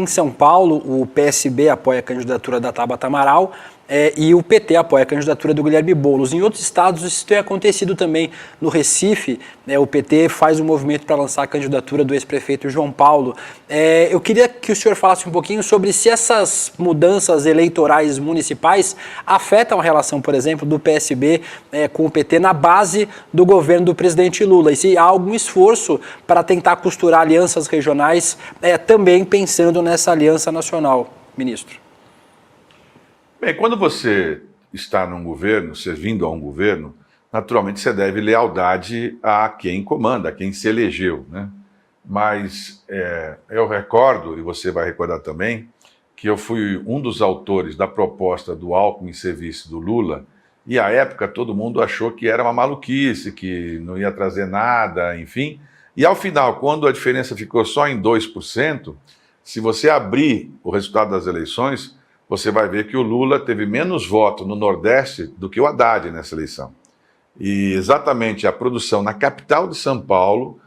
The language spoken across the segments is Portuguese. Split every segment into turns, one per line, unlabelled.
Em São Paulo, o PSB apoia a candidatura da Tabata Amaral e o PT apoia a candidatura do Guilherme Boulos. Em outros estados isso tem acontecido também. No Recife, o PT faz um movimento para lançar a candidatura do ex-prefeito João Paulo. Eu queria que o senhor falasse um pouquinho sobre se essas mudanças eleitorais municipais afetam a relação, por exemplo, do PSB com o PT na base do governo do presidente Lula. E se há algum esforço para tentar costurar alianças regionais, também pensando nessa aliança nacional, ministro.
Bem, quando você está num governo, servindo a um governo, naturalmente você deve lealdade a quem comanda, a quem se elegeu, né? Mas eu recordo, e você vai recordar também, que eu fui um dos autores da proposta do Alckmin em serviço do Lula, e à época todo mundo achou que era uma maluquice, que não ia trazer nada, enfim. E ao final, quando a diferença ficou só em 2%, se você abrir o resultado das eleições, você vai ver que o Lula teve menos voto no Nordeste do que o Haddad nessa eleição. E exatamente a produção na capital de São Paulo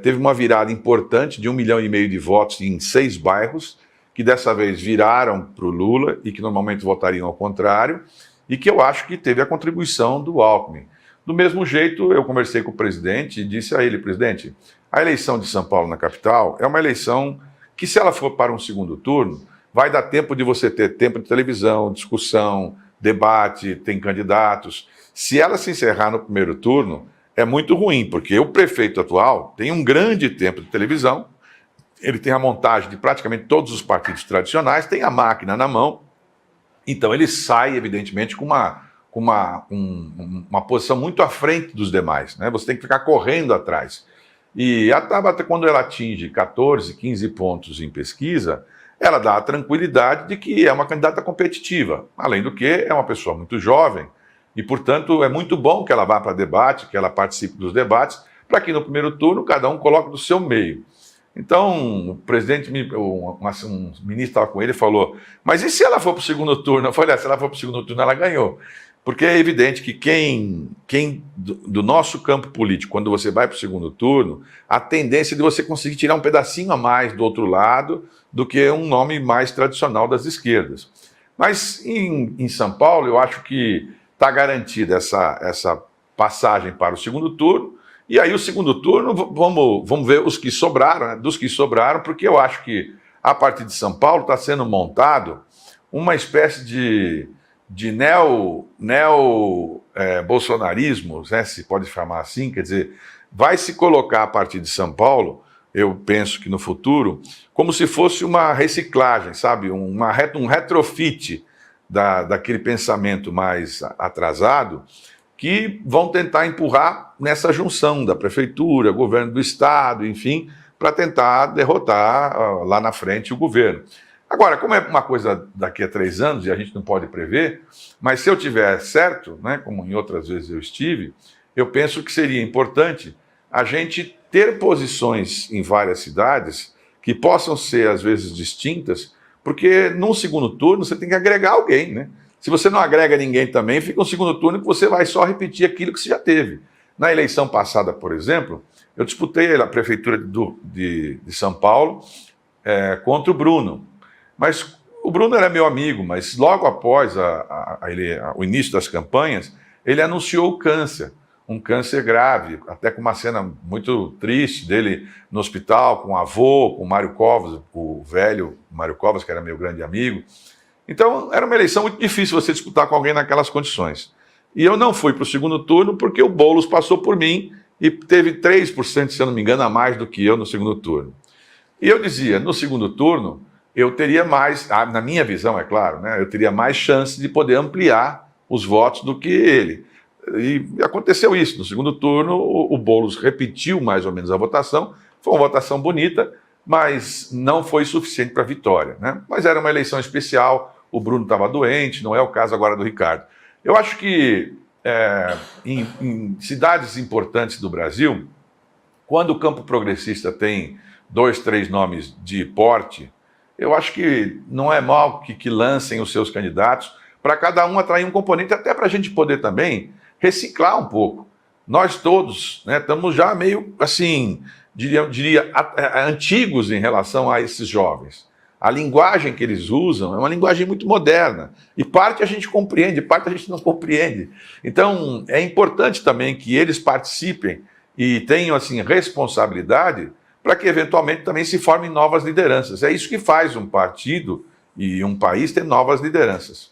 teve uma virada importante de 1,5 milhão de votos em 6 bairros, que dessa vez viraram para o Lula e que normalmente votariam ao contrário, e que eu acho que teve a contribuição do Alckmin. Do mesmo jeito, eu conversei com o presidente e disse a ele: presidente, a eleição de São Paulo na capital é uma eleição que, se ela for para um segundo turno, vai dar tempo de você ter tempo de televisão, discussão, debate, tem candidatos. Se ela se encerrar no primeiro turno, é muito ruim, porque o prefeito atual tem um grande tempo de televisão, ele tem a montagem de praticamente todos os partidos tradicionais, tem a máquina na mão, então ele sai, evidentemente, com uma posição muito à frente dos demais, né? Você tem que ficar correndo atrás. E a Tabata, quando ela atinge 14, 15 pontos em pesquisa, ela dá a tranquilidade de que é uma candidata competitiva. Além do que, é uma pessoa muito jovem e, portanto, é muito bom que ela vá para debate, que ela participe dos debates, para que no primeiro turno cada um coloque do seu meio. Então, o presidente, um ministro estava com ele e falou: mas e se ela for para o segundo turno? Eu falei: se ela for para o segundo turno, ela ganhou. Porque é evidente que quem do nosso campo político, quando você vai para o segundo turno, a tendência é de você conseguir tirar um pedacinho a mais do outro lado do que um nome mais tradicional das esquerdas. Mas em São Paulo, eu acho que está garantida essa passagem para o segundo turno. E aí o segundo turno, vamos ver os que sobraram, né? Dos que sobraram, porque eu acho que a partir de São Paulo está sendo montado uma espécie de bolsonarismo, né, se pode chamar assim, quer dizer, vai se colocar a partir de São Paulo, eu penso que no futuro, como se fosse uma reciclagem, sabe, um retrofit daquele pensamento mais atrasado, que vão tentar empurrar nessa junção da prefeitura, governo do estado, enfim, para tentar derrotar lá na frente o governo. Agora, como é uma coisa daqui a 3 anos e a gente não pode prever, mas se eu tiver certo, né, como em outras vezes eu estive, eu penso que seria importante a gente ter posições em várias cidades que possam ser, às vezes, distintas, porque num segundo turno você tem que agregar alguém, né? Se você não agrega ninguém também, fica um segundo turno que você vai só repetir aquilo que você já teve. Na eleição passada, por exemplo, eu disputei a prefeitura de São Paulo contra o Bruno. Mas o Bruno era meu amigo, mas logo após o início das campanhas, ele anunciou o câncer, um câncer grave, até com uma cena muito triste dele no hospital, com o avô, com o Mário Covas, o velho Mário Covas, que era meu grande amigo. Então, era uma eleição muito difícil você disputar com alguém naquelas condições. E eu não fui para o segundo turno porque o Boulos passou por mim e teve 3%, se eu não me engano, a mais do que eu no segundo turno. E eu dizia, no segundo turno, eu teria mais, na minha visão, é claro, né, eu teria mais chance de poder ampliar os votos do que ele. E aconteceu isso. No segundo turno, o Boulos repetiu mais ou menos a votação. Foi uma votação bonita, mas não foi suficiente para a vitória, né? Mas era uma eleição especial, o Bruno estava doente, não é o caso agora do Ricardo. Eu acho que em cidades importantes do Brasil, quando o campo progressista tem 2, 3 nomes de porte, eu acho que não é mal que lancem os seus candidatos para cada um atrair um componente, até para a gente poder também reciclar um pouco. Nós todos, né, estamos já meio, assim, diria antigos em relação a esses jovens. A linguagem que eles usam é uma linguagem muito moderna. E parte a gente compreende, parte a gente não compreende. Então, é importante também que eles participem e tenham assim, responsabilidade para que, eventualmente, também se formem novas lideranças. É isso que faz um partido e um país ter novas lideranças.